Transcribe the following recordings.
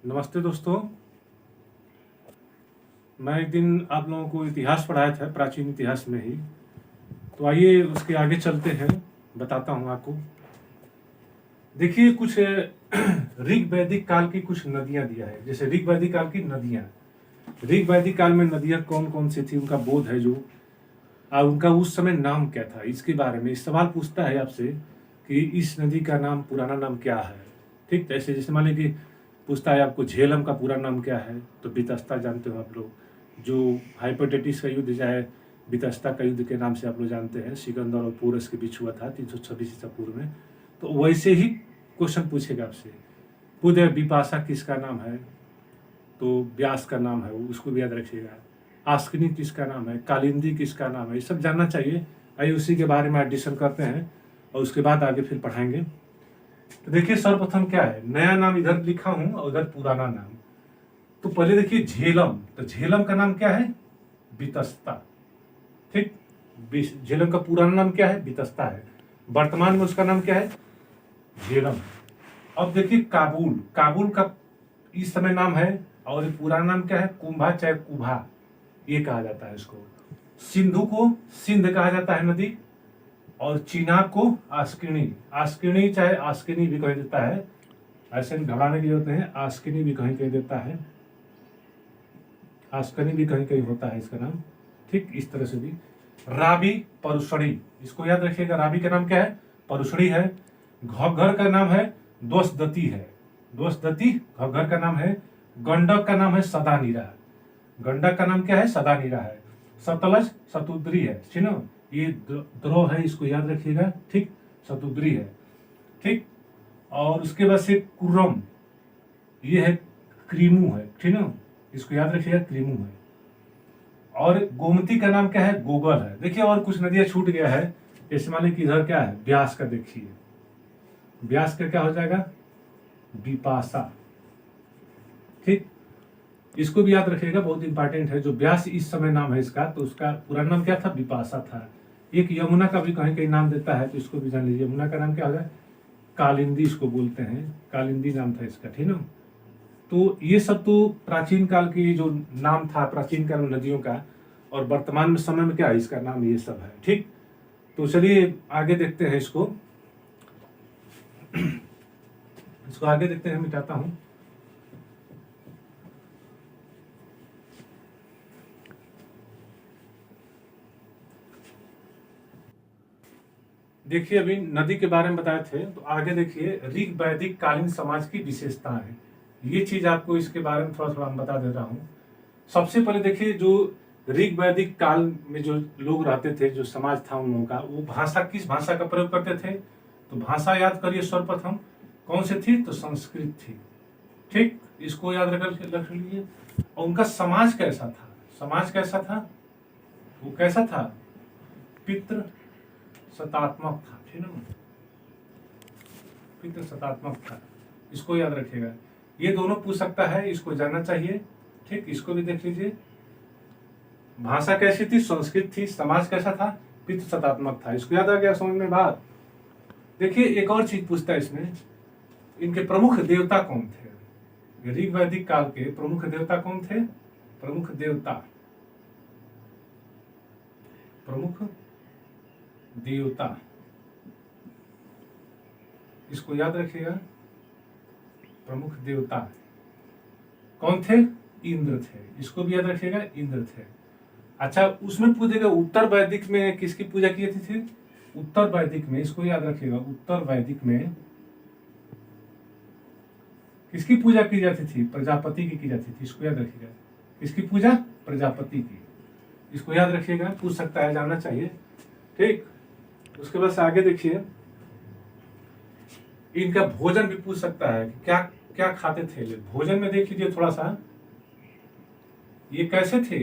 नमस्ते दोस्तों। मैं एक दिन आप लोगों को इतिहास पढ़ाया था, प्राचीन इतिहास में ही। तो आइए उसके आगे चलते हैं, बताता हूँ आपको। देखिए कुछ ऋग वैदिक काल की कुछ नदियाँ दिया है। जैसे ऋग वैदिक काल की नदियाँ, ऋग वैदिक काल में नदियाँ कौन कौन सी थी, उनका बोध है जो, और उनका उस समय नाम क्या था, इसके बारे में इस सवाल पूछता है आपसे कि इस नदी का नाम, पुराना नाम क्या है। ठीक, ऐसे जैसे मान लीजिए पूछता है आपको झेलम का पूरा नाम क्या है, तो बीतस्ता जानते हो आप लोग। जो हाइपोटेटिस का युद्ध चाहे बीतस्ता का युद्ध के नाम से आप लोग जानते हैं, सिकंदर और पोरस के बीच हुआ था 326 ईसा पूर्व में। तो वैसे ही क्वेश्चन पूछेगा आपसे। पुण्य विपाशा किसका नाम है, तो व्यास का नाम है, उसको भी याद रखिएगा। आस्किनी किसका नाम है, कालिंदी किसका नाम है, ये सब जानना चाहिए। आइए उसी के बारे में एडिशन करते हैं और उसके बाद आगे फिर पढ़ाएंगे। तो देखिए सर्वप्रथम क्या है, नया नाम इधर लिखा हूं और उधर पुराना नाम। तो पहले देखिए झेलम, तो झेलम का नाम क्या है, बीतस्ता। ठीक, झेलम का पुराना नाम क्या है, बीतस्ता है। वर्तमान में उसका नाम क्या है, झेलम। अब देखिए काबुल, काबुल का इस समय नाम है और पुराना नाम क्या है, कुंभा चाहे कुभा, ये कहा जाता है इसको। सिंधु को सिंध कहा जाता है नदी, और चिनाब को आस्किनी, आस्किनी चाहे आस्किनी भी कह देता है, ऐसे घबराने की जरूरत नहीं है, आस्किनी भी कहीं कह देता है, आस्कनी भी कहीं कहीं होता है इसका नाम। ठीक, इस तरह से भी। रावी परुषणी, इसको याद रखिएगा, रावी का नाम क्या है, परुषणी है। घग्गर का नाम है द्वसदती है, द्वसदती घग्गर का नाम है। गंडक का नाम है सदानीरा, गंडक का नाम क्या है, सदानीरा है। सतलज सतुद्री है, ठीक ना, ये द्रोह है, इसको याद रखिएगा। ठीक, सतुद्री है। ठीक, और उसके बाद से कुर्रम, ये है क्रीमू है, ठीक ना, इसको याद रखिएगा, क्रीमू है। और गोमती का नाम क्या है, गोगल है। देखिए और कुछ नदियां छूट गया है, जैसे मान लीजिए इधर क्या है, ब्यास का, देखिए ब्यास का क्या हो जाएगा, विपाशा। ठीक, इसको भी याद रखिएगा, बहुत इंपॉर्टेंट है। जो ब्यास इस समय नाम है इसका, तो उसका पूरा नाम क्या था, विपाशा था। एक यमुना का भी कहीं कहीं नाम देता है, तो इसको भी जान लीजिए। यमुना का नाम क्या होगा, कालिंदी इसको बोलते हैं, कालिंदी नाम था इसका, ठीक ना। तो ये सब तो प्राचीन काल की जो नाम था, प्राचीन काल नदियों का, और वर्तमान में समय में क्या है इसका नाम, ये सब है। ठीक, तो चलिए आगे देखते हैं इसको, इसको आगे देखते हैं, मिटाता हूं। देखिए अभी नदी के बारे में बताए थे, तो आगे देखिए ऋग वैदिक कालीन समाज की विशेषताएं हैं। ये चीज आपको इसके बारे में थोड़ा थोड़ा बता दे रहा हूँ। सबसे पहले देखिए, जो ऋग वैदिक काल में जो लोग रहते थे, जो समाज था उन लोगों का, वो भाषा किस भाषा का प्रयोग करते थे, तो भाषा याद करिए सर्वप्रथम कौन सी थी, तो संस्कृत थी। ठीक, इसको याद रख लीजिए। और उनका समाज कैसा था, समाज कैसा था, वो कैसा था, पितृ सतात्मक था, ठीक है, पितृ सतात्मक था, इसको याद रखिएगा। ये दोनों पूछ सकता है, इसको जानना चाहिए। ठीक, इसको भी देख लीजिए। भाषा कैसी थी, संस्कृत थी। समाज कैसा था, पितृ सतात्मक था। इसको याद आ गया, समझ में बात। देखिए एक और चीज पूछता है इसमें, इनके प्रमुख देवता कौन थे, ऋग वैदिक काल के प्रमुख देवता कौन थे, प्रमुख देवता, प्रमुख देवता, इसको याद रखिएगा। प्रमुख देवता कौन थे, इंद्र थे, इसको भी याद रखिएगा, इंद्र थे। अच्छा, उसमें पूछेगा उत्तर वैदिक में किसकी पूजा की जाती थी, उत्तर वैदिक में, इसको याद रखिएगा, उत्तर वैदिक में किसकी पूजा की जाती थी, प्रजापति की जाती थी, इसको याद रखिएगा। किसकी पूजा, प्रजापति की, इसको याद रखिएगा, पूछ सकता है, जानना चाहिए। ठीक, उसके बाद से आगे देखिए, इनका भोजन भी पूछ सकता है कि क्या क्या खाते थे लोग। भोजन में देख लीजिए थोड़ा सा, ये कैसे थे,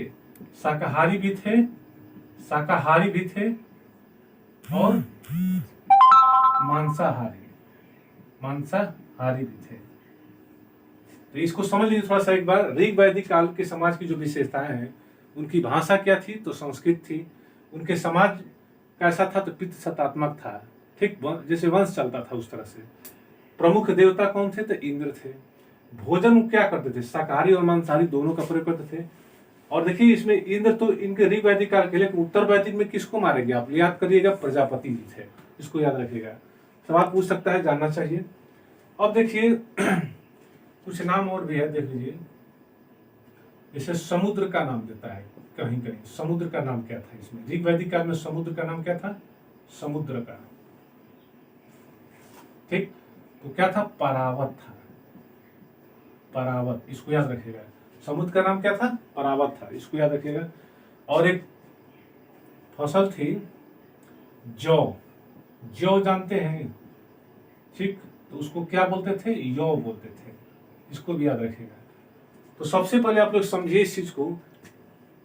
शाकाहारी भी थे, शाकाहारी भी थे, और मांसाहारी, मांसाहारी भी थे। तो इसको समझ लीजिए थोड़ा सा एक बार। ऋग वैदिक काल के समाज की जो विशेषताएं हैं, उनकी भाषा क्या थी, तो संस्कृत थी। उनके समाज कैसा था, तो पितृ सतात्मक था। ठीक, जैसे वंश चलता था उस तरह से। प्रमुख देवता कौन थे, तो इंद्र थे। भोजन क्या करते थे, शाकाहारी और मांसाहारी दोनों का प्रयोग करते थे। और देखिए इसमें इंद्र तो इनके ऋग वैदिक काल के, लेकिन उत्तर वैदिक में किसको मारेंगे आप, याद करिएगा, प्रजापति जी थे, इसको याद रखिएगा, सवाल पूछ सकता है, जानना चाहिए। अब देखिए कुछ नाम और भी है, देख लीजिए, जैसे समुद्र का नाम देता है कहीं कहीं, समुद्र का नाम क्या था इसमें, ऋग वैदिक काल में समुद्र का नाम क्या था, समुद्र का, ठीक, तो क्या था, परावत था, परावत, इसको याद रखिएगा। समुद्र का नाम क्या था, परावत था, इसको याद रखिएगा। और एक फसल थी जौ, जौ जानते हैं, ठीक, तो उसको क्या बोलते थे, यौ बोलते थे, इसको भी याद रखिएगा। तो सबसे पहले आप लोग समझिए इस चीज को,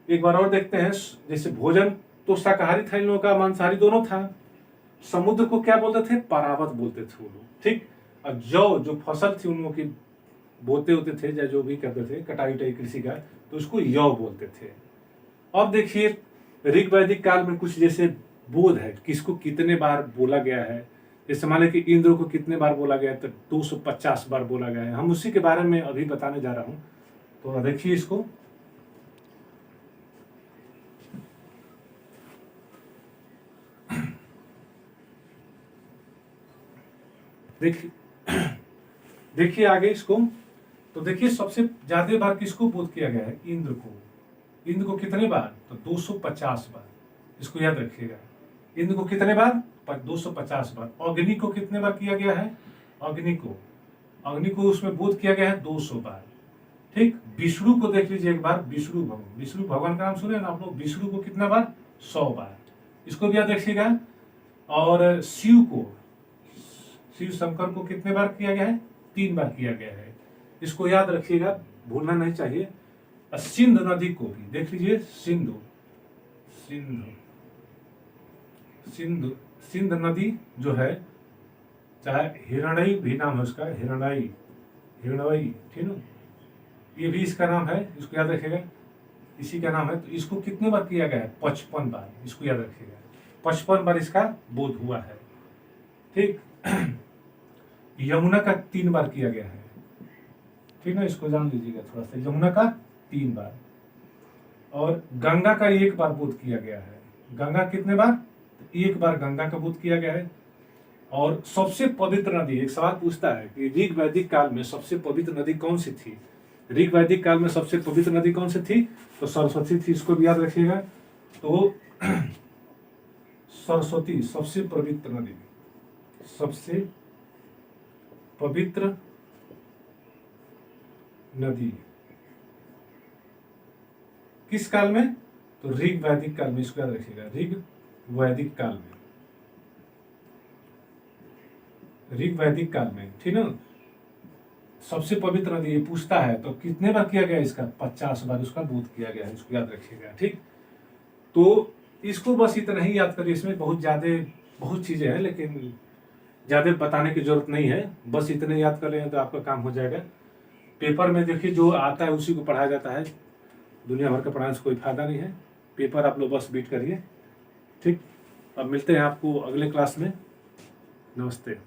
एक बार और देखते हैं। जैसे भोजन तो शाकाहारी था इन लोगों का, मांसाहारी दोनों था। समुद्र को क्या बोलते थे, परावत बोलते थे वो लोग, ठीक। और जौ जो फसल थी उन लोगों की, बोते होते थे या जो भी करते थे, कटाई उटाई कृषि का, तो उसको यौ बोलते थे। अब देखिए ऋग वैदिक काल में कुछ जैसे बोध है, किसको कितने बार बोला गया है, जैसे मान लें कि इंद्र को कितने बार बोला गया है, तो 250 बार बोला गया है। हम उसी के बारे में अभी बताने जा रहा हूं, तो देखिए इसको, देखिए देखिए आगे इसको, तो देखिए सबसे ज्यादा बार किसको बोध किया गया है, इंद्र को। इंद्र को कितने बार, तो 250 बार, इसको याद रखिएगा। इंद्र को कितने बार, 250 बार। अग्नि को कितने बार किया गया है, अग्नि को उसमें बोध किया गया है 200 बार, ठीक। विष्णु को देख लीजिए एक बार, विष्णु भगवान का नाम सुने ना आप लोग, विष्णु को कितना बार, 100 बार, इसको भी याद रखिएगा। और शिव शंकर को कितने बार किया गया है, 3 बार किया गया है, इसको याद रखिएगा, भूलना नहीं चाहिए। सिंध नदी को भी देख लीजिए, सिंध नदी जो है, चाहे हिरण्यई भी नाम है उसका, हिरण्यई, ठीक है, ये भी इसका नाम है, इसको याद रखिएगा, इसी का नाम है। तो इसको कितने बार किया गया है, 55 बार, इसको याद रखिएगा, 55 बार इसका बोध हुआ है, ठीक। यमुना का 3 बार किया गया है, ठीक है, इसको जान लीजिएगा थोड़ा सा, यमुना का 3 बार। और गंगा का 1 बार बोध किया गया है, गंगा कितने बार, 1 बार गंगा का बोध किया गया है। और सबसे पवित्र नदी, एक सवाल पूछता है कि ऋग वैदिक काल में सबसे पवित्र नदी कौन सी थी, ऋग वैदिक काल में सबसे पवित्र नदी कौन सी थी, तो सरस्वती थी, इसको भी याद रखिएगा। तो सरस्वती सबसे पवित्र नदी, सबसे पवित्र नदी किस काल में, तो ऋग वैदिक काल में, इसको याद रखिएगा, ऋग वैदिक काल में, ऋग वैदिक काल में, ठीक है। सबसे पवित्र नदी ये पूछता है, तो कितने बार किया गया इसका, 50 बार उसका बोध किया गया है, इसको याद रखिएगा, ठीक। तो इसको बस इतना ही याद करिए, इसमें बहुत चीजें हैं, लेकिन ज्यादा बताने की जरूरत नहीं है, बस इतने याद कर लें तो आपका काम हो जाएगा। पेपर में देखिए जो आता है उसी को पढ़ाया जाता है, दुनिया भर का पढ़ाने से कोई फायदा नहीं है, पेपर आप लोग बस बीट करिए, ठीक। अब मिलते हैं आपको अगले क्लास में, नमस्ते।